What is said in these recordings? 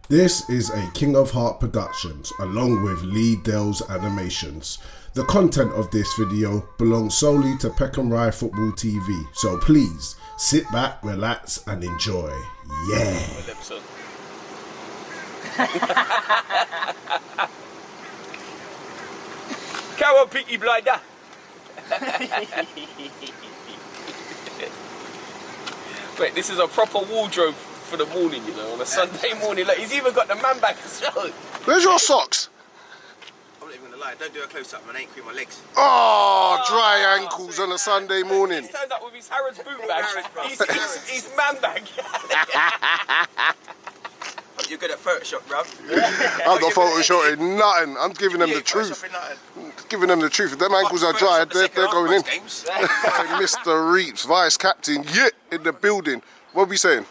This is a King of Heart Productions along with Lee Dell's Animations. The content of this video belongs solely to Peckham Rye Football TV, so please sit back, relax and enjoy. Yeah. Come on, Peaky Blinder. Wait, this is a proper wardrobe for the morning, you know, on a Sunday morning. Look, he's even got the man back as well. Where's your socks? I'm not even gonna lie, don't do a close up, man. I ain't cream my legs. Oh, dry ankles on a Sunday morning. He's turned up with his Harrods boot bag. He's man bag. You're good at Photoshop, bruv. I'm not photoshopping nothing. I'm giving them the truth. Giving them the truth. If them ankles are dry, they're going in. Mr. Reeps, vice captain, in the building. What are we saying?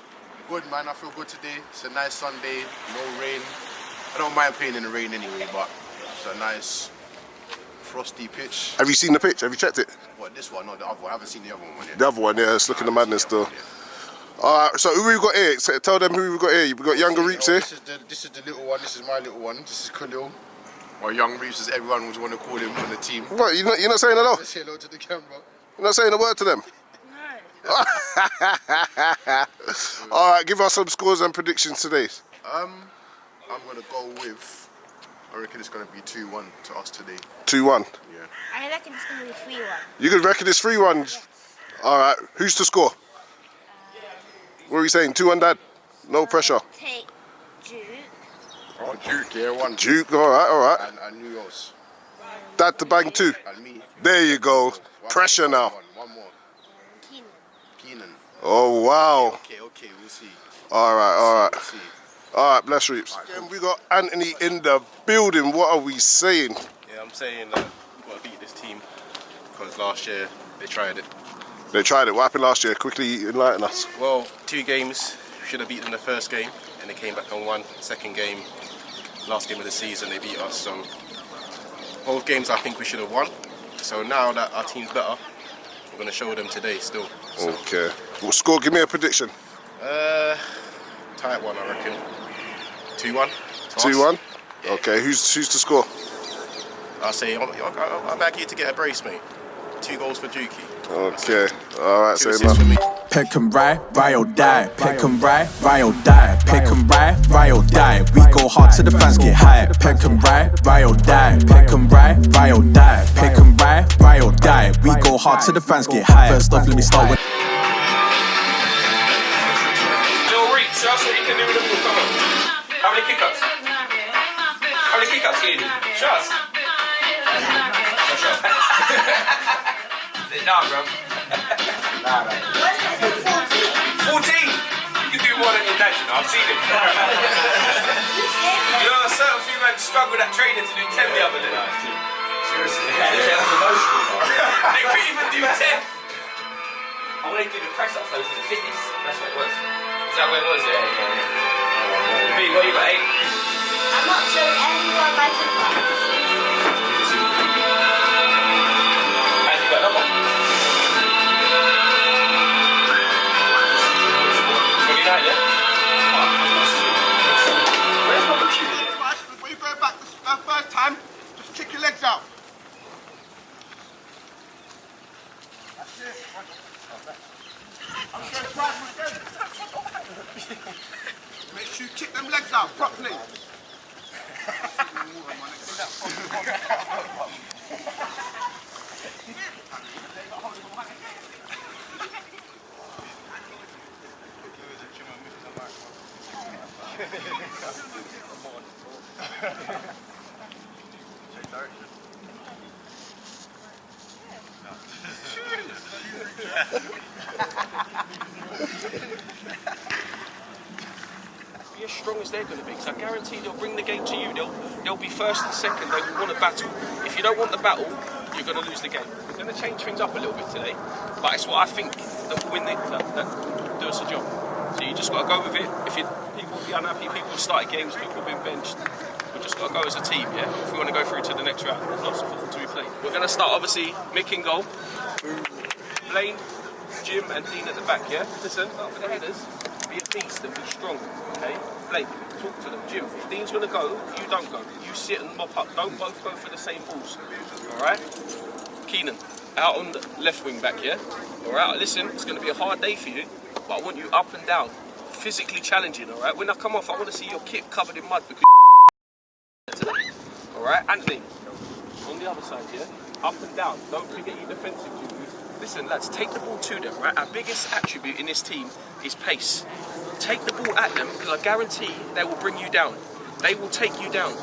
Good, man. I feel good today. It's a nice Sunday, no rain. I don't mind playing in the rain anyway, but it's a nice frosty pitch. Have you seen the pitch? Have you checked it? What, this one? No, the other one. I haven't seen the other one yet. The other one, yeah, it's looking the madness still. Alright, so who we got here? Tell them who we got here. We got younger Reeps here. This is the little one. This is my little one. This is Khalil. Or young Reeps, as everyone would want to call him on the team. What? You're not saying hello? Let's say hello to the camera. You're not saying a word to them? No. Alright, give us some scores and predictions today. I'm gonna go with, I reckon it's gonna be 2-1 to us today. 2-1? Yeah. I reckon it's gonna be 3-1. You could reckon it's 3-1? Alright, who's to score? What are we saying? 2-1, Dad? No pressure. Take Duke. Oh, Duke, yeah, one. Duke, alright. And who else? Dad to bang 2. And me. There you go. Pressure now. One more. Keenan. Oh, wow. Okay, we'll see. Alright. We'll see. Alright, bless Reeps. Again, we got Anthony in the building. What are we saying? Yeah, I'm saying that we've got to beat this team because last year they tried it. They tried it. What happened last year? Quickly enlighten us. Well, 2 games, we should have beaten the first game and they came back and won. Second game, last game of the season, they beat us. So both games I think we should have won. So now that our team's better, we're going to show them today still. So. Okay. What score? Give me a prediction. Tight one, I reckon. 2-1. 2-1? Yeah. Okay, who's to score? I'll say, I'm back here to get a brace, mate. 2 goals for Dukey. Okay, alright, say man. Peckham Rye, ride or die. Peckham Rye, ride or die. Peckham Rye, ride or die. We go hard to the fans get high. Peckham Rye, ride or die. Peckham Rye, ride or die. Peckham Rye, ride or die. We go hard to the fans get high. First off, let me start with. Little Reeps, show us what you can do with the ball. Come on. How many kickoffs? How many kickoffs can you do? Show us. Nah, bro. Nah, bro. 14! You can do more than your dad, you know. I've seen him. You know, a certain few men struggle with that training to do 10 the other day. Seriously. Yeah, that's emotional, bro. They couldn't even do 10. I want to do the press ups, though, for the fitness. That's what it was. Is that what it was? Yeah. B, what you got, 8? I'm not showing everyone my kickoff. When you go back the first time, just kick your legs out. That's it. I'm going to try again. Make sure you kick them legs out properly. Be as strong as they're going to be, because I guarantee they'll bring the game to you. They'll be first and second. They want a battle. If you don't want the battle, you're going to lose the game. We're going to change things up a little bit today, but it's what I think that will win that do us a job. So you just got to go with it. If people will be unhappy, people will start games, people have been benched. We've just got to go as a team, yeah? If we want to go through to the next round, there's lots of football to be played. We're going to start, obviously, Mick in goal. Blaine, Jim and Dean at the back, yeah? Listen, start with the headers. Be beast and be strong, okay? Blake, talk to them. Jim, if Dean's going to go, you don't go. You sit and mop up. Don't both go for the same balls, all right? Keenan, out on the left wing back, yeah? All right, listen, it's going to be a hard day for you, but I want you up and down, physically challenging, all right? When I come off, I want to see your kit covered in mud because today, all right? Anthony, on the other side, yeah? Up and down. Don't forget your defensive duties. Listen, lads, take the ball to them, right? Our biggest attribute in this team is pace. Take the ball at them, because I guarantee they will bring you down. They will take you down,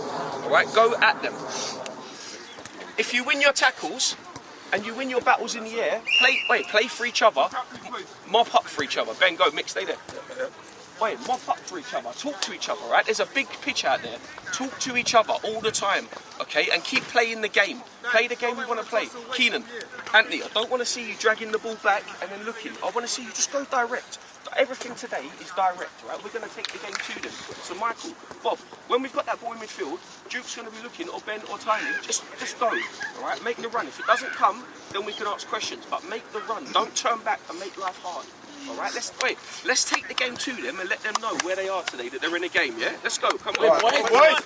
all right? Go at them. If you win your tackles and you win your battles in the air, play for each other, mop up for each other. Ben, go, Mick, stay there. Wait, mop up for each other, talk to each other, right? There's a big pitch out there. Talk to each other all the time, okay? And keep playing the game. Play the game we want to play. Keenan, Anthony, I don't want to see you dragging the ball back and then looking. I want to see you just go direct. Everything today is direct, right? We're going to take the game to them. So Michael, Bob, when we've got that ball in midfield, Duke's going to be looking, or Ben or Tiny, just go, all right? Make the run. If it doesn't come, then we can ask questions, but make the run. Don't turn back and make life hard. All right, let's take the game to them and let them know where they are today, that they're in a game, yeah? Let's go, come on. Boys.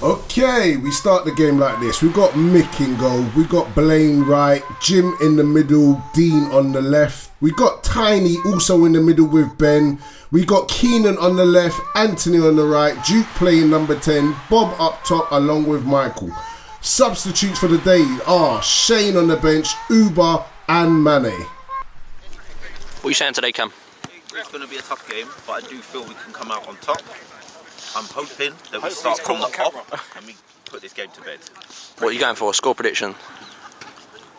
Okay, we start the game like this. We've got Mick in goal, we've got Blaine right, Jim in the middle, Dean on the left. We got Tiny also in the middle with Ben. We got Keenan on the left, Anthony on the right, Duke playing number 10, Bob up top along with Michael. Substitutes for the day are Shane on the bench, Uber and Mane. What are you saying today, Cam? It's going to be a tough game, but I do feel we can come out on top. I'm hoping that we start from the top and we put this game to bed. What are you going for? Score prediction?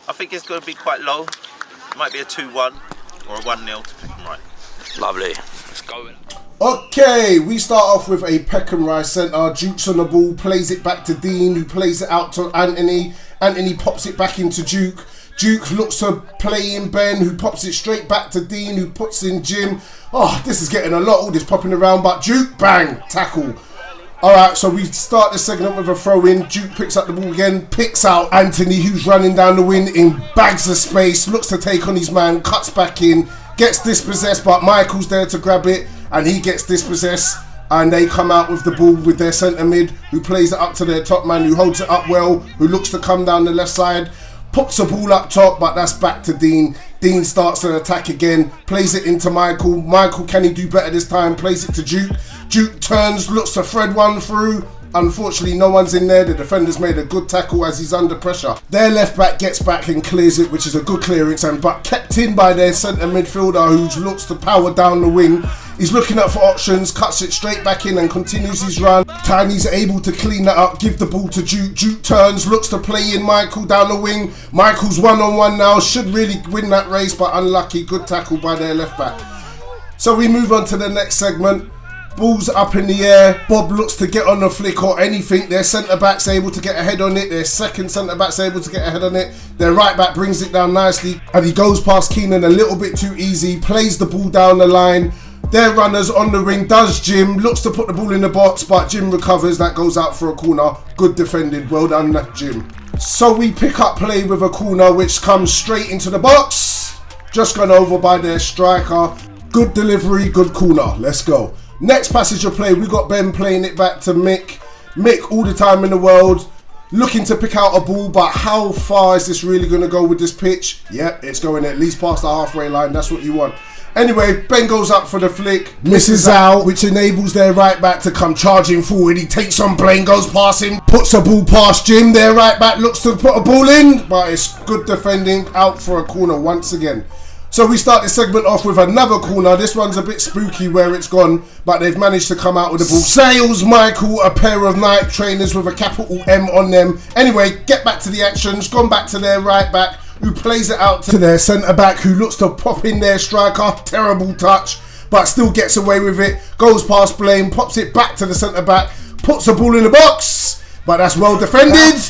I think it's going to be quite low. It might be a 2-1 or a 1-0 to Peckham Rye. Lovely. Let's go. Okay, we start off with a Peckham Rye centre. Duke's on the ball, plays it back to Dean, who plays it out to Anthony. Anthony pops it back into Duke. Duke looks to play in Ben, who pops it straight back to Dean, who puts in Jim. Oh, this is getting a lot, all this popping around, but Duke, bang, tackle. Alright, so we start the segment with a throw in. Duke picks up the ball again, picks out Anthony, who's running down the wing in bags of space, looks to take on his man, cuts back in, gets dispossessed, but Michael's there to grab it, and he gets dispossessed, and they come out with the ball with their centre mid, who plays it up to their top man, who holds it up well, who looks to come down the left side, puts the ball up top, but that's back to Dean. Dean starts an attack again, plays it into Michael. Michael, can he do better this time? Plays it to Duke. Duke turns, looks to thread one through. Unfortunately, no one's in there. The defender's made a good tackle as he's under pressure. Their left back gets back and clears it, which is a good clearance, but kept in by their centre midfielder, who looks to power down the wing. He's looking up for options, cuts it straight back in and continues his run. Tiny's able to clean that up, give the ball to Duke. Duke turns, looks to play in Michael down the wing. Michael's one-on-one now, should really win that race, but unlucky. Good tackle by their left back. So we move on to the next segment. Ball's up in the air. Bob looks to get on the flick or anything. Their centre-back's able to get ahead on it. Their second centre-back's able to get ahead on it. Their right-back brings it down nicely. And he goes past Keenan a little bit too easy. Plays the ball down the line. Their runners on the ring. Does Jim. Looks to put the ball in the box, but Jim recovers. That goes out for a corner. Good defended. Well done, Jim. So we pick up play with a corner, which comes straight into the box. Just gone over by their striker. Good delivery. Good corner. Let's go. Next passage of play, we got Ben playing it back to Mick. Mick, all the time in the world, looking to pick out a ball, but how far is this really going to go with this pitch? Yep, it's going at least past the halfway line. That's what you want. Anyway, Ben goes up for the flick, misses out, which enables their right back to come charging forward. He takes on Blaine, goes past him, puts a ball past Jim. Their right back looks to put a ball in, but it's good defending, out for a corner once again. So we start this segment off with another corner. This one's a bit spooky where it's gone, but they've managed to come out with the ball. Sales Michael, a pair of Nike trainers with a capital M on them. Anyway, get back to the actions. Gone back to their right back, who plays it out to their centre back, who looks to pop in their striker. Terrible touch, but still gets away with it. Goes past Blaine, pops it back to the centre back, puts the ball in the box, but that's well defended.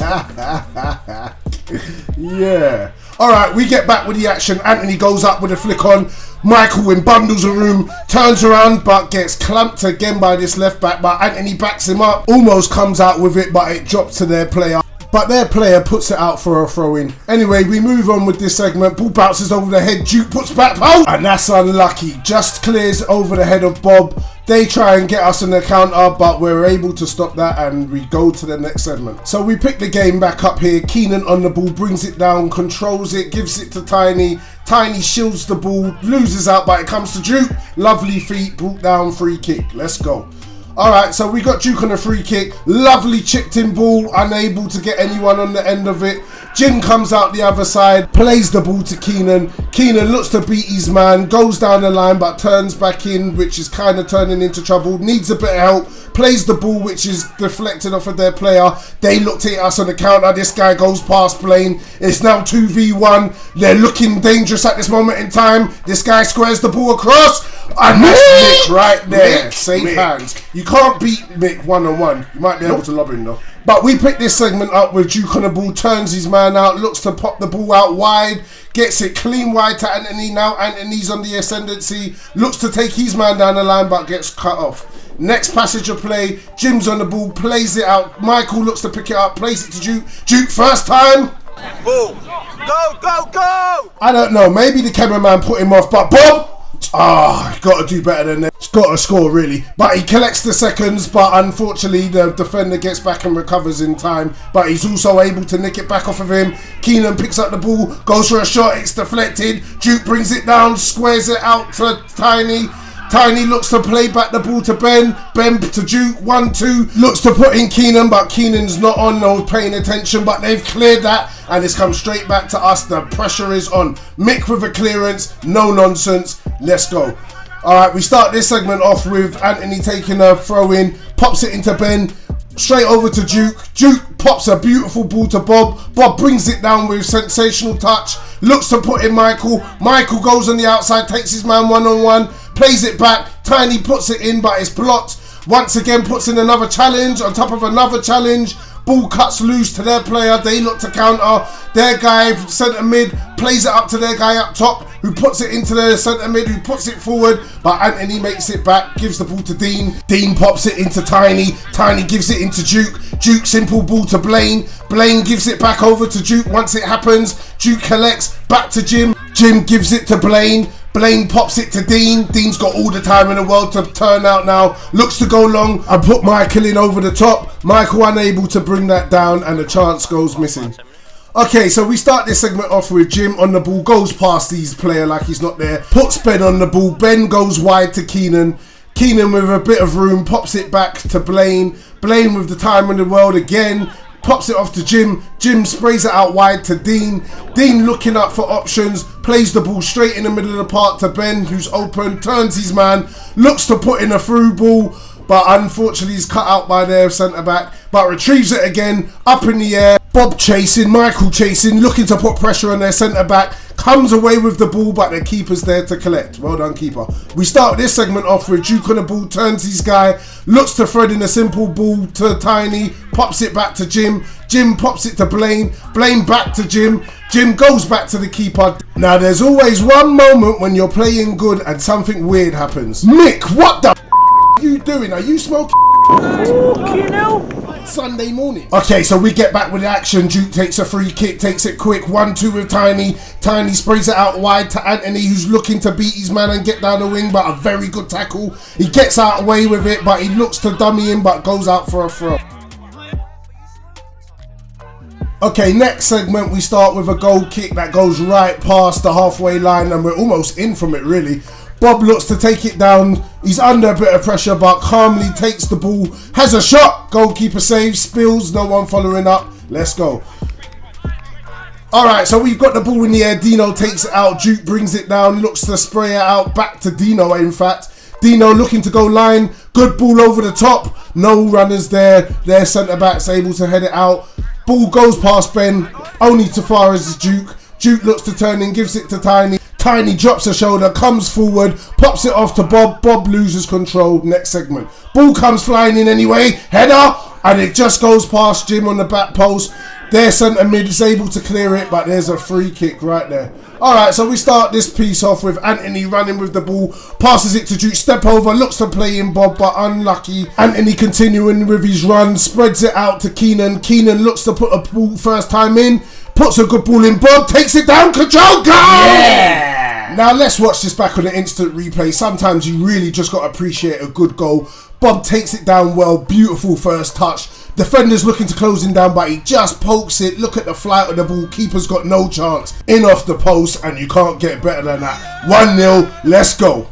Yeah. Alright, we get back with the action. Anthony goes up with a flick on. Michael in bundles a room, turns around but gets clamped again by this left back, but Anthony backs him up. Almost comes out with it, but it drops to their player. but their player puts it out for a throw-in. Anyway, we move on with this segment. Ball bounces over the head, Duke puts back post, and that's unlucky. Just clears over the head of Bob. They try and get us in the counter, but we're able to stop that, and we go to the next segment. So we pick the game back up here. Keenan on the ball, brings it down, controls it, gives it to Tiny. Tiny shields the ball, loses out, but it comes to Duke. Lovely feet, brought down, free kick. Let's go. Alright, so we got Duke on a free kick. Lovely chipped in ball, unable to get anyone on the end of it. Jim comes out the other side, plays the ball to Keenan. Keenan looks to beat his man, goes down the line but turns back in, which is kind of turning into trouble. Needs a bit of help, plays the ball which is deflected off of their player. They looked at us on the counter, this guy goes past Blaine. It's now 2v1. They're looking dangerous at this moment in time. This guy squares the ball across. And that's Mick right there. Safe hands. You can't beat Mick one-on-one. You might be able to lob him though. But we pick this segment up with Duke on the ball, turns his man out, looks to pop the ball out wide, gets it clean wide to Anthony. Now Anthony's on the ascendancy, looks to take his man down the line but gets cut off. Next passage of play, Jim's on the ball, plays it out. Michael looks to pick it up, plays it to Duke. Duke first time. Ball. Go, go, go! I don't know, maybe the cameraman put him off, but Bob! Got to do better than that. He's got to score really. But he collects the seconds, but unfortunately the defender gets back and recovers in time. But he's also able to nick it back off of him. Keenan picks up the ball, goes for a shot, it's deflected. Duke brings it down, squares it out to Tiny. Tiny looks to play back the ball to Ben. Ben to Duke, 1-2. Looks to put in Keenan, but Keenan's not on, no paying attention. But they've cleared that, and it's come straight back to us. The pressure is on. Mick with a clearance, no nonsense. Let's go. Alright, we start this segment off with Anthony taking a throw in, pops it into Ben. Straight over to Duke. Duke pops a beautiful ball to Bob. Bob brings it down with sensational touch. Looks to put in Michael. Michael goes on the outside, takes his man one-on-one. Plays it back. Tiny puts it in, but it's blocked. Once again puts in another challenge on top of another challenge. Ball cuts loose to their player. They look to counter. Their guy, centre mid, plays it up to their guy up top, who puts it into the centre mid, who puts it forward. But Anthony makes it back, gives the ball to Dean. Dean pops it into Tiny. Tiny gives it into Duke. Duke, simple ball to Blaine. Blaine gives it back over to Duke. Once it happens, Duke collects, back to Jim. Jim gives it to Blaine. Blaine pops it to Dean. Dean's got all the time in the world to turn out now. Looks to go long and put Michael in over the top. Michael unable to bring that down, and the chance goes missing. Okay, so we start this segment off with Jim on the ball. Goes past his player like he's not there. Puts Ben on the ball. Ben goes wide to Keenan. Keenan with a bit of room pops it back to Blaine. Blaine with the time in the world again. Pops it off to Jim. Jim sprays it out wide to Dean. Dean looking up for options. Plays the ball straight in the middle of the park to Ben, who's open. Turns his man. Looks to put in a through ball, but unfortunately he's cut out by their centre-back. But retrieves it again. Up in the air. Bob chasing. Michael chasing. Looking to put pressure on their centre-back. Comes away with the ball, but the keeper's there to collect. Well done, keeper. We start this segment off with Duke on the ball, turns his guy, looks to thread in a simple ball to Tiny, pops it back to Jim. Jim pops it to Blaine. Blaine back to Jim. Jim goes back to the keeper. Now, there's always one moment when you're playing good and something weird happens. Mick, what the are you doing? Are you smoking? Sunday morning. Okay, so we get back with the action. Duke takes a free kick, takes it quick. 1-2 with Tiny. Tiny sprays it out wide to Anthony, who's looking to beat his man and get down the wing, but a very good tackle. He gets out away with it, but he looks to dummy him, but goes out for a throw. Okay, next segment we start with a goal kick that goes right past the halfway line, and we're almost in from it really. Bob looks to take it down. He's under a bit of pressure, but calmly takes the ball. Has a shot. Goalkeeper saves. Spills. No one following up. Let's go. Alright, so we've got the ball in the air. Dino takes it out. Duke brings it down. Looks to spray it out. Back to Dino, in fact. Dino looking to go line. Good ball over the top. No runners there. Their centre-back's able to head it out. Ball goes past Ben. Only to far as Duke. Duke looks to turn in. Gives it to Tiny. Tiny drops a shoulder, comes forward, pops it off to Bob. Bob loses control. Next segment. Ball comes flying in anyway. Header, and it just goes past Jim on the back post. Their centre mid is able to clear it, but there's a free kick right there. Alright, so we start this piece off with Anthony running with the ball, passes it to Duke, step over, looks to play in Bob, but unlucky. Anthony continuing with his run, spreads it out to Keenan. Keenan looks to put a ball first time in, puts a good ball in Bob, takes it down, control, go! Yeah! Now let's watch this back on the instant replay. Sometimes you really just got to appreciate a good goal. Bob takes it down well, beautiful first touch. Defender's looking to close him down, but he just pokes it. Look at the flight of the ball. Keeper's got no chance. In off the post, and you can't get better than that. 1-0, let's go.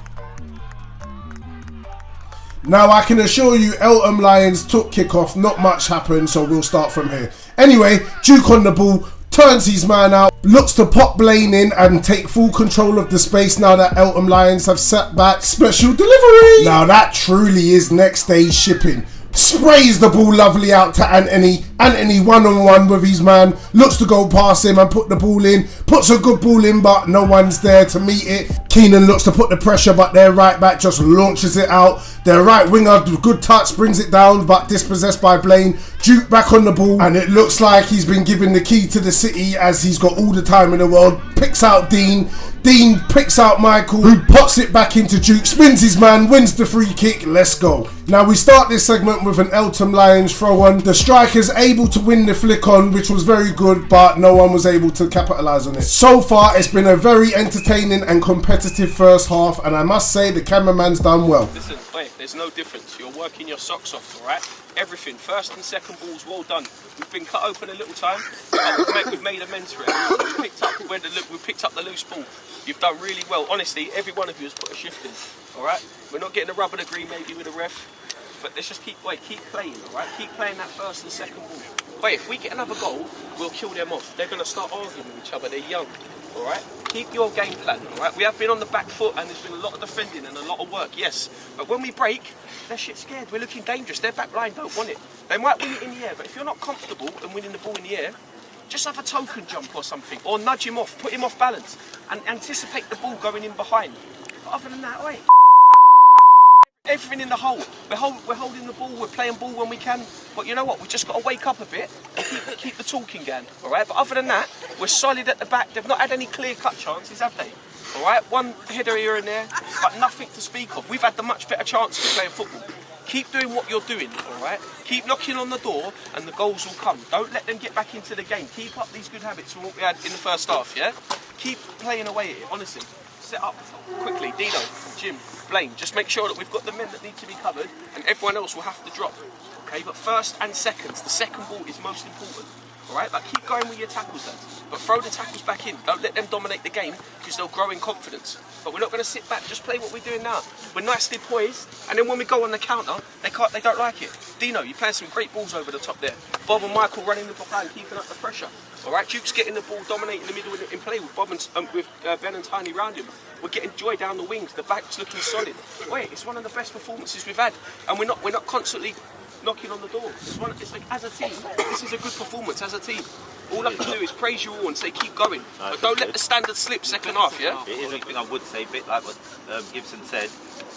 Now, I can assure you, Eltham Lions took kickoff. Not much happened, so we'll start from here. Anyway, Duke on the ball, turns his man out, looks to pop Blaine in and take full control of the space now that Eltham Lions have sat back. Special delivery! Now, that truly is next day's shipping. Sprays the ball lovely out to Anthony. Anthony one-on-one with his man. Looks to go past him and put the ball in. Puts a good ball in, but no one's there to meet it. Keenan looks to put the pressure, but their right back just launches it out. Their right winger, good touch, brings it down, but dispossessed by Blaine. Duke back on the ball, and it looks like he's been given the key to the city as he's got all the time in the world. Picks out Dean. Dean picks out Michael, who pots it back into Duke, spins his man, wins the free kick. Let's go. Now we start this segment with an Eltham Lions throw on. The striker's able to win the flick on, which was very good, but no one was able to capitalise on it. So far, it's been a very entertaining and competitive first half, and I must say the cameraman's done well. Listen, wait, there's no difference. You're working your socks off, all right? Everything, first and second balls, well done. We've been cut open a little time, but we've made amends for it. We picked up the loose ball. You've done really well. Honestly, every one of you has put a shift in, all right? We're not getting a rub of the green maybe with a ref, but let's just keep playing, all right? Keep playing that first and second ball. Wait, if we get another goal, we'll kill them off. They're going to start arguing with each other. They're young, all right? Keep your game plan, all right? We have been on the back foot and there's been a lot of defending and a lot of work, yes. But when we break, they're shit scared. We're looking dangerous. Their back line don't want it. They might win it in the air, but if you're not comfortable in winning the ball in the air, just have a token jump or something, or nudge him off, put him off balance, and anticipate the ball going in behind. But other than that, wait. Everything in the hole. We're holding the ball, we're playing ball when we can, but you know what, we just got to wake up a bit and keep the talking going, alright? But other than that, we're solid at the back. They've not had any clear-cut chances, have they? Alright, one header here and there, but nothing to speak of. We've had the much better chances of playing football. Keep doing what you're doing, alright? Keep knocking on the door and the goals will come. Don't let them get back into the game. Keep up these good habits from what we had in the first half, yeah? Keep playing away at it, honestly. Set up quickly, Dino, Jim, Blaine. Just make sure that we've got the men that need to be covered and everyone else will have to drop. Okay, but first and seconds, the second ball is most important. Alright, like keep going with your tackles, lads. But throw the tackles back in. Don't let them dominate the game because they'll grow in confidence. But we're not going to sit back, just play what we're doing now. We're nicely poised, and then when we go on the counter, they don't like it. Dino, you're playing some great balls over the top there. Bob and Michael running the behind, keeping up the pressure. Alright, Duke's getting the ball, dominating the middle in play with Bob and with Ben and Tiny round him. We're getting joy down the wings, the back's looking solid. Wait, it's one of the best performances we've had, and we're not constantly knocking on the door. It's like, as a team, this is a good performance as a team. All I can do is praise you all and say keep going. But don't let the standard slip second half, yeah? It is a thing I would say, a bit like what Gibson said,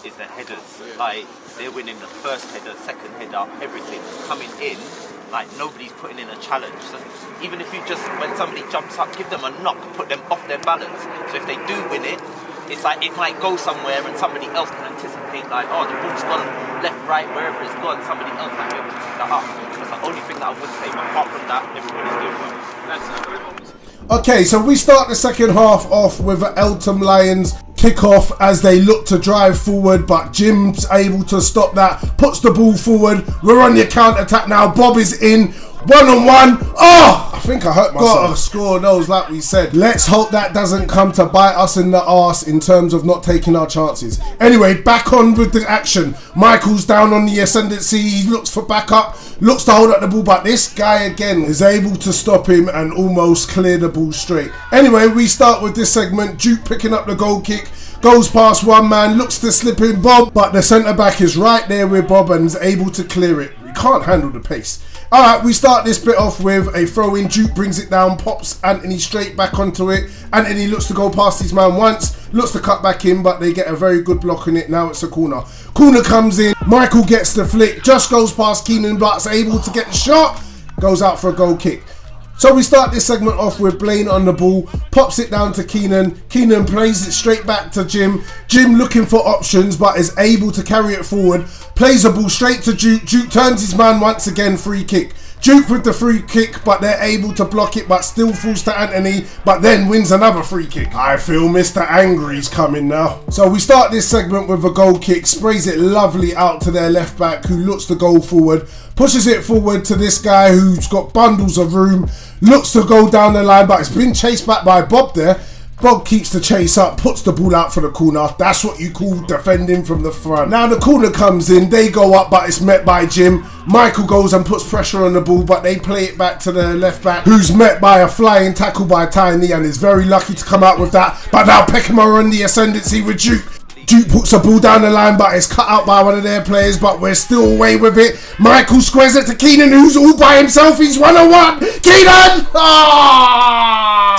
is the headers. Like, they're winning the first header, second header, everything. Coming in, like, nobody's putting in a challenge. So even if you just, when somebody jumps up, give them a knock, put them off their balance. So if they do win it, it's like it might go somewhere and somebody else can anticipate, like, oh, the ball's gone left, right, wherever it's gone, somebody else might be able to pick that up. That's the only thing that I would say, but apart from that, everybody's doing well. Okay, so we start the second half off with an Eltham Lions kickoff as they look to drive forward, but Jim's able to stop that, puts the ball forward. We're on the counter-attack now. Bob is in, one-on-one. Oh, I think I hurt myself. Got to score those like we said. Let's hope that doesn't come to bite us in the arse in terms of not taking our chances. Anyway, back on with the action. Michael's down on the ascendancy. He looks for backup, looks to hold up the ball, but this guy again is able to stop him and almost clear the ball straight. Anyway, we start with this segment. Duke picking up the goal kick. Goes past one man, looks to slip in Bob, but the centre-back is right there with Bob and is able to clear it. We can't handle the pace. Alright, we start this bit off with a throw-in. Duke brings it down, pops Anthony straight back onto it. Anthony looks to go past his man once, looks to cut back in, but they get a very good block on it. Now it's a corner. Corner comes in, Michael gets the flick, just goes past Keenan, but's able to get the shot, goes out for a goal kick. So we start this segment off with Blaine on the ball, pops it down to Keenan. Keenan plays it straight back to Jim. Jim looking for options but is able to carry it forward. Plays the ball straight to Duke. Duke turns his man once again, free kick. Duke with the free kick, but they're able to block it, but still falls to Anthony, but then wins another free kick. I feel Mr. Angry's coming now. So we start this segment with a goal kick, sprays it lovely out to their left back who looks to go forward, pushes it forward to this guy who's got bundles of room, looks to go down the line, but it's been chased back by Bob there. Bob keeps the chase up, puts the ball out for the corner. That's what you call defending from the front. Now the corner comes in, they go up, but it's met by Jim. Michael goes and puts pressure on the ball, but they play it back to the left back, who's met by a flying tackle by Tiny and is very lucky to come out with that. But now Peckham are on the ascendancy with Duke. Duke puts the ball down the line, but it's cut out by one of their players, but we're still away with it. Michael squares it to Keenan, who's all by himself. He's 1-on-1. Keenan!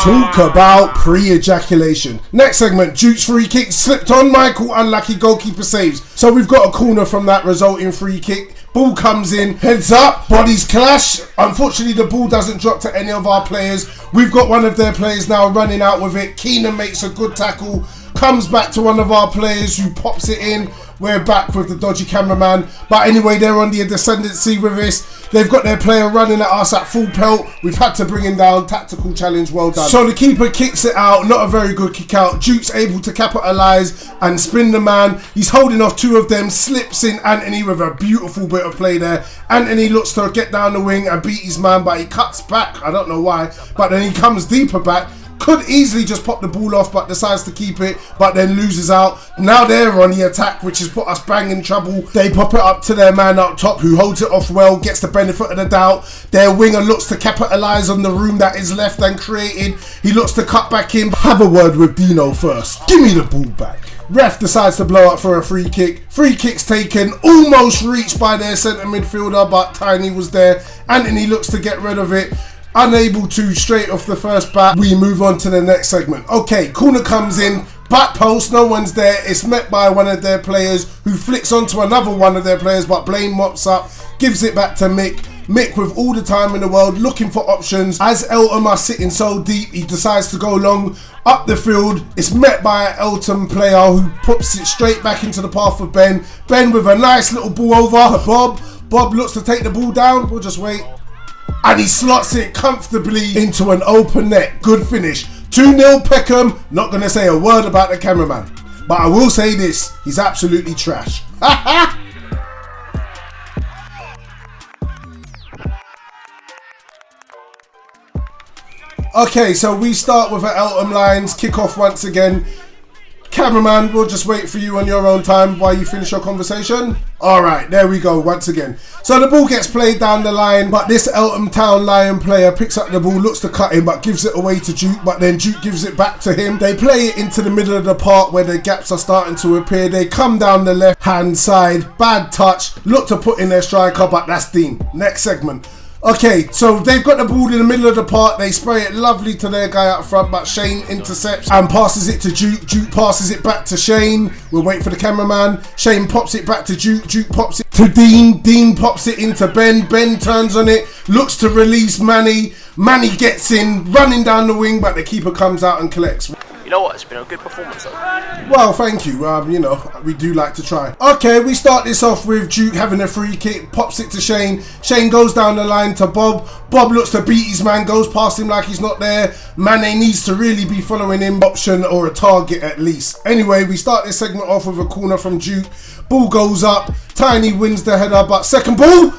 Talk about pre-ejaculation. Next segment, Duke's free kick slipped on Michael, unlucky goalkeeper saves. So we've got a corner from that resulting free kick. Ball comes in, heads up, bodies clash. Unfortunately, the ball doesn't drop to any of our players. We've got one of their players now running out with it. Keenan makes a good tackle, comes back to one of our players who pops it in. We're back with the dodgy cameraman. But anyway, they're on the ascendancy with this. They've got their player running at us at full pelt. We've had to bring him down. Tactical challenge, well done. So the keeper kicks it out. Not a very good kick out. Duke's able to capitalise and spin the man. He's holding off two of them. Slips in Anthony with a beautiful bit of play there. Anthony looks to get down the wing and beat his man, but he cuts back. I don't know why. But then he comes deeper back. Could easily just pop the ball off, but decides to keep it, but then loses out. Now they're on the attack, which has put us bang in trouble. They pop it up to their man up top, who holds it off well, gets the benefit of the doubt. Their winger looks to capitalise on the room that is left and created. He looks to cut back in. Have a word with Dino first. Give me the ball back. Ref decides to blow up for a free kick. Free kick's taken, almost reached by their centre midfielder, but Tiny was there. Anthony looks to get rid of it. Unable to straight off the first bat. We move on to the next segment. Okay, corner comes in, back post, no one's there. It's met by one of their players who flicks onto another one of their players, but Blaine mops up, gives it back to Mick. Mick, with all the time in the world, looking for options. As Eltham are sitting so deep, he decides to go long up the field. It's met by an Eltham player who puts it straight back into the path of Ben. Ben with a nice little ball over Bob. Bob looks to take the ball down. We'll just wait. And he slots it comfortably into an open net. Good finish. 2-0 Peckham. Not going to say a word about the cameraman. But I will say this. He's absolutely trash. Okay, so we start with an Eltham Lions kickoff once again. Cameraman, we'll just wait for you on your own time while you finish your conversation. Alright, there we go once again. So the ball gets played down the line, but this Eltham Town Lion player picks up the ball, looks to cut him, but gives it away to Duke, but then Duke gives it back to him. They play it into the middle of the park where the gaps are starting to appear. They come down the left hand side, bad touch, look to put in their striker, but that's Dean. Next segment. Okay, so they've got the ball in the middle of the park. They spray it lovely to their guy up front, but Shane intercepts and passes it to Duke. Duke passes it back to Shane. We'll wait for the cameraman. Shane pops it back to Duke. Duke pops it to Dean. Dean pops it into Ben. Ben turns on it, looks to release Manny. Manny gets in, running down the wing, but the keeper comes out and collects. You know what? It's been a good performance though. Well, thank you. You know, we do like to try. Okay, we start this off with Duke having a free kick, pops it to Shane. Shane goes down the line to Bob. Bob looks to beat his man, goes past him like he's not there. Mane needs to really be following him, option or a target at least. Anyway, we start this segment off with a corner from Duke. Ball goes up. Tiny wins the header, but second ball,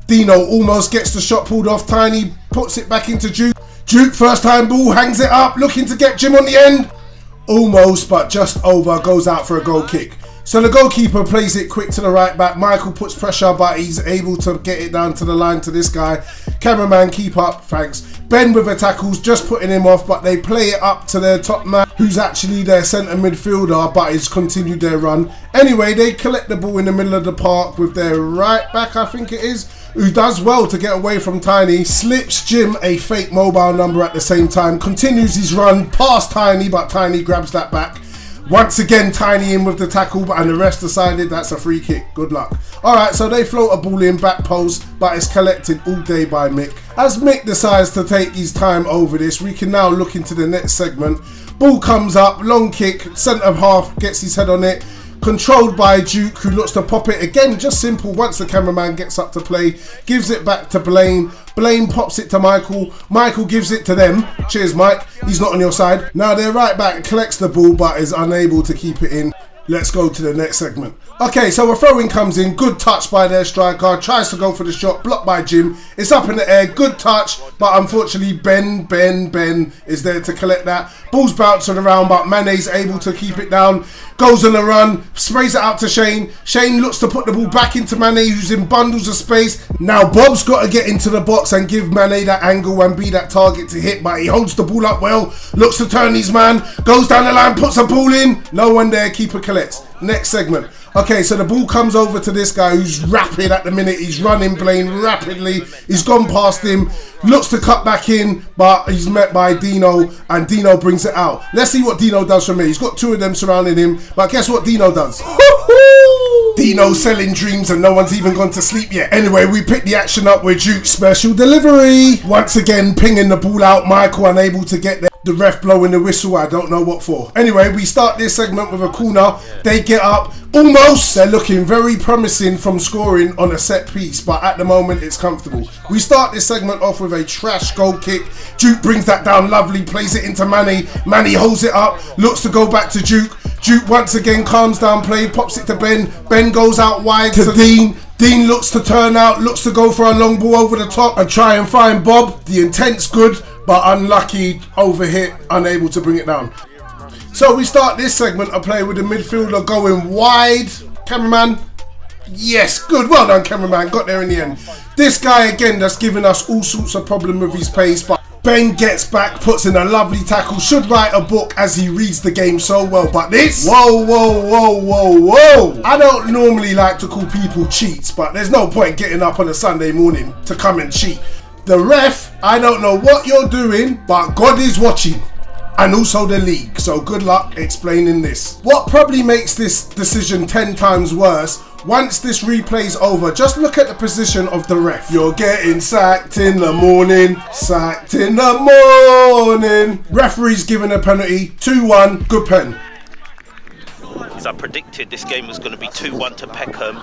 Dino almost gets the shot pulled off. Tiny puts it back into Duke. Duke, first time ball, hangs it up, looking to get Jim on the end. Almost, but just over, goes out for a goal kick. So the goalkeeper plays it quick to the right back. Michael puts pressure, but he's able to get it down to the line to this guy. Cameraman, keep up, thanks. Ben with the tackles, just putting him off, but they play it up to their top man, who's actually their centre midfielder, but has continued their run. Anyway, they collect the ball in the middle of the park with their right back, I think it is, who does well to get away from Tiny, slips Jim a fake mobile number at the same time, continues his run past Tiny, but Tiny grabs that back. Once again, Tiny in with the tackle, and the rest decided that's a free kick. Good luck. Alright, so they float a ball in back post, but it's collected all day by Mick. As Mick decides to take his time over this, we can now look into the next segment. Ball comes up, long kick, centre half gets his head on it. Controlled by Duke, who looks to pop it again, just simple. Once the cameraman gets up to play, gives it back to Blaine. Blaine pops it to Michael. Michael gives it to them. Cheers, Mike. He's not on your side. Now they're right back, collects the ball, but is unable to keep it in. Let's go to the next segment. Okay, so a throw-in comes in. Good touch by their striker. Tries to go for the shot. Blocked by Jim. It's up in the air. Good touch. But unfortunately, Ben is there to collect that. Ball's bouncing around, but Mane's able to keep it down. Goes on a run. Sprays it out to Shane. Shane looks to put the ball back into Mane, who's in bundles of space. Now, Bob's got to get into the box and give Mane that angle and be that target to hit. But he holds the ball up well. Looks to turn his man. Goes down the line. Puts a ball in. No one there. Keeper collects. Next segment. Okay, so the ball comes over to this guy who's rapid at the minute. He's running Blaine rapidly. He's gone past him. Looks to cut back in, but he's met by Dino, and Dino brings it out. Let's see what Dino does from here. He's got two of them surrounding him, but guess what Dino does? Dino's selling dreams and no one's even gone to sleep yet. Anyway, we pick the action up with Duke's special delivery. Once again, pinging the ball out. Michael unable to get there. The ref blowing the whistle, I don't know what for. Anyway, we start this segment with a corner. They get up, almost. They're looking very promising from scoring on a set piece, but at the moment it's comfortable. We start this segment off with a trash goal kick. Duke brings that down lovely, plays it into Manny. Manny holds it up, looks to go back to Duke. Duke once again calms down play, pops it to Ben. Ben goes out wide to Dean. Dean looks to turn out, looks to go for a long ball over the top and try and find Bob. The intent's good, but unlucky, overhit, unable to bring it down. So we start this segment of play with the midfielder going wide. Cameraman, yes, good, well done cameraman, got there in the end. This guy again that's giving us all sorts of problem with his pace, but Ben gets back, puts in a lovely tackle, should write a book as he reads the game so well, but this, whoa. I don't normally like to call people cheats, but there's no point getting up on a Sunday morning to come and cheat. The ref, I don't know what you're doing, but God is watching. And also the league, so good luck explaining this. What probably makes this decision 10 times worse, once this replay's over, just look at the position of the ref. You're getting sacked in the morning, sacked in the morning. Referee's giving a penalty, 2-1, good pen. As I predicted, this game was going to be 2-1 to Peckham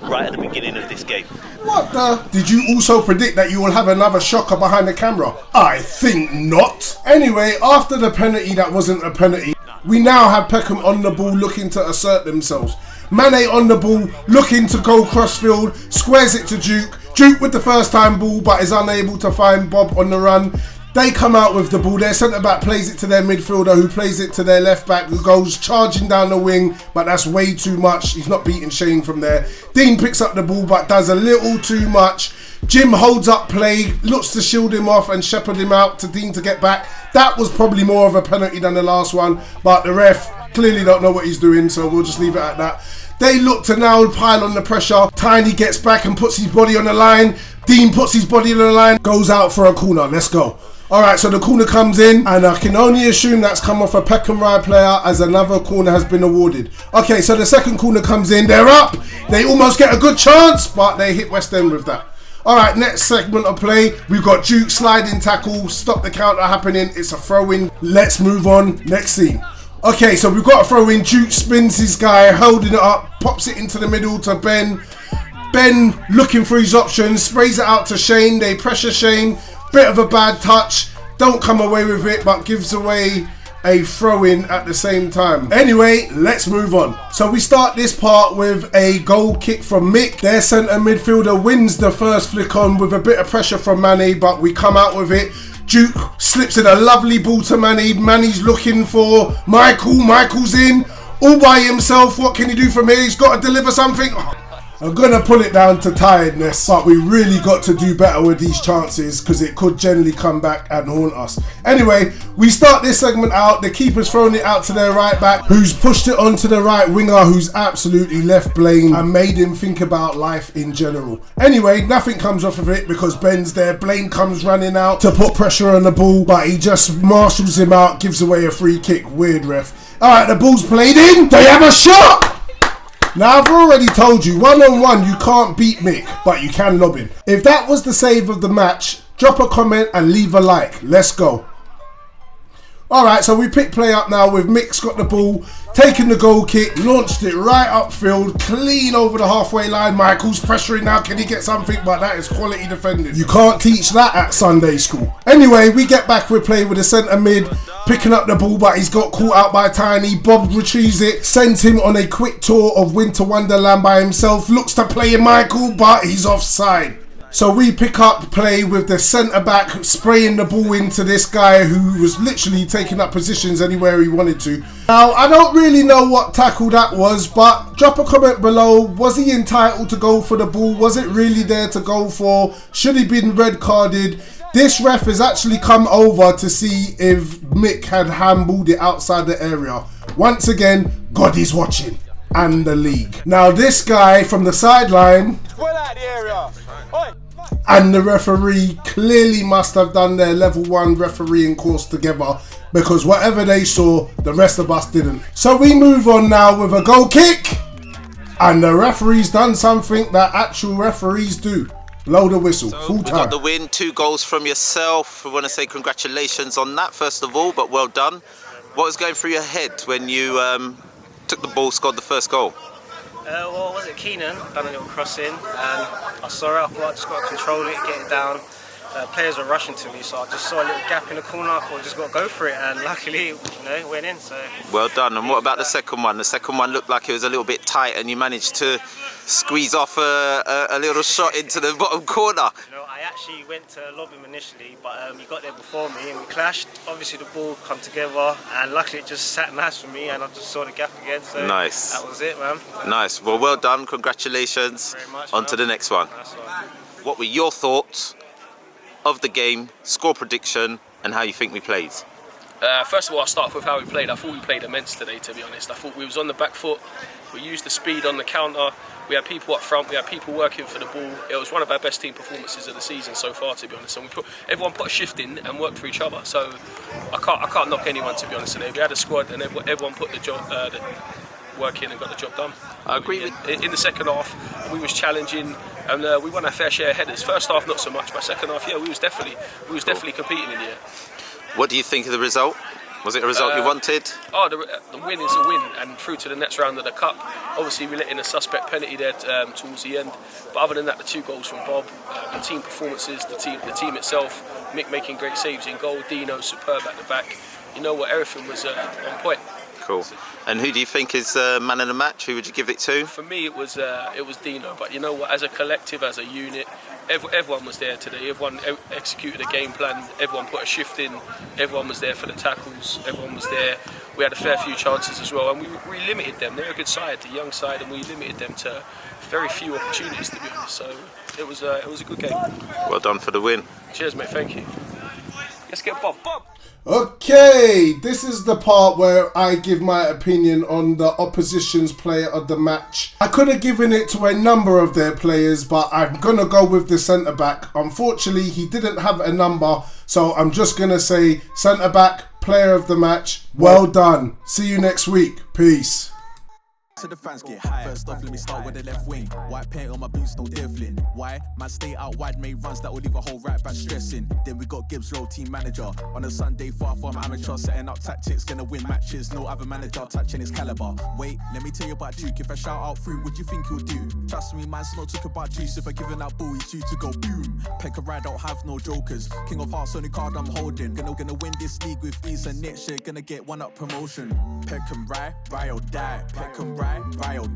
right at the beginning of this game. What the? Did you also predict that you will have another shocker behind the camera? I think not. Anyway, after the penalty that wasn't a penalty, we now have Peckham on the ball looking to assert themselves. Mane on the ball, looking to go crossfield, squares it to Duke. Duke with the first time ball, but is unable to find Bob on the run. They come out with the ball. Their centre back plays it to their midfielder, who plays it to their left back, who goes charging down the wing, but that's way too much. He's not beating Shane from there. Dean picks up the ball, but does a little too much. Jim holds up play, looks to shield him off and shepherd him out to Dean to get back. That was probably more of a penalty than the last one, but the ref clearly don't know what he's doing, so we'll just leave it at that. They look to now pile on the pressure. Tiny gets back and puts his body on the line. Dean puts his body on the line, goes out for a corner. Let's go. Alright, so the corner comes in, and I can only assume that's come off a Peckham Rye player as another corner has been awarded. Okay, so the second corner comes in, they're up. They almost get a good chance, but they hit West End with that. Alright, next segment of play, we've got Duke sliding tackle, stop the counter happening, it's a throw-in. Let's move on, next scene. Okay, so we've got a throw-in, Duke spins his guy, holding it up, pops it into the middle to Ben. Ben looking for his options, sprays it out to Shane, they pressure Shane. Bit of a bad touch, don't come away with it, but gives away a throw-in at the same time. Anyway, let's move on. So we start this part with a goal kick from Mick. Their centre midfielder wins the first flick on with a bit of pressure from Manny, but we come out with it. Duke slips in a lovely ball to Manny. Manny's looking for Michael. Michael's in, all by himself. What can he do from here? He's got to deliver something. I'm going to pull it down to tiredness, but we really got to do better with these chances because it could generally come back and haunt us. Anyway, we start this segment out. The keeper's thrown it out to their right back, who's pushed it onto the right winger, who's absolutely left Blaine and made him think about life in general. Anyway, nothing comes off of it because Ben's there. Blaine comes running out to put pressure on the ball, but he just marshals him out, gives away a free kick. Weird ref. Alright, the ball's played in. They have a shot! Now, I've already told you, one-on-one, you can't beat Mick, but you can lob him. If that was the save of the match, drop a comment and leave a like. Let's go. Alright, so we pick play up now with Mick's got the ball, taking the goal kick, launched it right upfield, clean over the halfway line. Michael's pressuring now, can he get something? But that is quality defending. You can't teach that at Sunday school. Anyway, we get back with play with the centre mid, picking up the ball, but he's got caught out by Tiny. Bob retrieves it, sends him on a quick tour of Winter Wonderland by himself, looks to play in Michael, but he's offside. So we pick up play with the centre back spraying the ball into this guy who was literally taking up positions anywhere he wanted to. Now, I don't really know what tackle that was, but drop a comment below. Was he entitled to go for the ball? Was it really there to go for? Should he been red carded? This ref has actually come over to see if Mick had handballed it outside the area. Once again, God is watching. And the league. Now this guy from the sideline and the referee clearly must have done their level 1 refereeing course together, because whatever they saw, the rest of us didn't. So we move on now with a goal kick, and the referee's done something that actual referees do. Blow the whistle, So full we time. got the win, 2 goals from yourself. We want to say congratulations on that first of all, but well done. What was going through your head when you took the ball, scored the first goal? Well, was it Keenan? Done a little crossing and I saw it. I thought I just got to control it, get it down. Players were rushing to me, so I just saw a little gap in the corner. I thought I just got to go for it, and luckily, it went in. So well done. And what about the second one? The second one looked like it was a little bit tight, and you managed to squeeze off a little shot into the bottom corner. I actually went to lob him initially, but he got there before me and we clashed. Obviously, the ball come together, and luckily it just sat nice for me, and I just saw the gap again. So nice. That was it, man. Nice. Well done. Congratulations. Very much, on to the next one. What were your thoughts of the game, score prediction, and how you think we played? First of all, I'll start off with how we played. I thought we played immense today, to be honest. I thought we was on the back foot. We used the speed on the counter. We had people up front. We had people working for the ball. It was one of our best team performances of the season so far, to be honest. And everyone put a shift in and worked for each other. So I can't knock anyone, to be honest. Today we had a squad, and everyone put the job, the work in and got the job done. I agree in the second half, we was challenging, and we won our fair share of headers. First half, not so much, but second half, yeah, we was definitely competing in the air. What do you think of the result? Was it a result you wanted? Oh, the win is a win, and through to the next round of the cup. Obviously, we let in a suspect penalty there towards the end, but other than that, the 2 goals from Bob, the team performances, the team itself, Mick making great saves in goal, Dino superb at the back. You know what? Everything was on point. Cool. And who do you think is man of the match? Who would you give it to? For me, it was Dino. But you know what? As a collective, as a unit, everyone was there today. Everyone executed a game plan. Everyone put a shift in. Everyone was there for the tackles. Everyone was there. We had a fair few chances as well, and we limited them. They're a good side, the young side, and we limited them to very few opportunities, to be honest. So it was a good game. Well done for the win. Cheers, mate. Thank you. Let's get Bob. Okay, this is the part where I give my opinion on the opposition's player of the match. I could have given it to a number of their players, but I'm going to go with the centre-back. Unfortunately, he didn't have a number, so I'm just going to say centre-back, player of the match. Well done. See you next week. Peace. To the fans get high. First off, let me start with the left wing. White paint on my boots, no devlin. Why? Man, stay out wide, made runs that will leave a whole right back stressing. Then we got Gibbs, role team manager. On a Sunday, far from amateur, setting up tactics, gonna win matches. No other manager touching his caliber. Wait, let me tell you about Duke. If I shout out through, what do you think he'll do? Trust me, man's not talking about juice. If I give him that ball, he's due to go boom. Pekka Ride don't have no jokers. King of Hearts, only card I'm holding. Gonna win this league with ease, and next year gonna get 1-up promotion. Peckham Ride or die. Peckham Ride or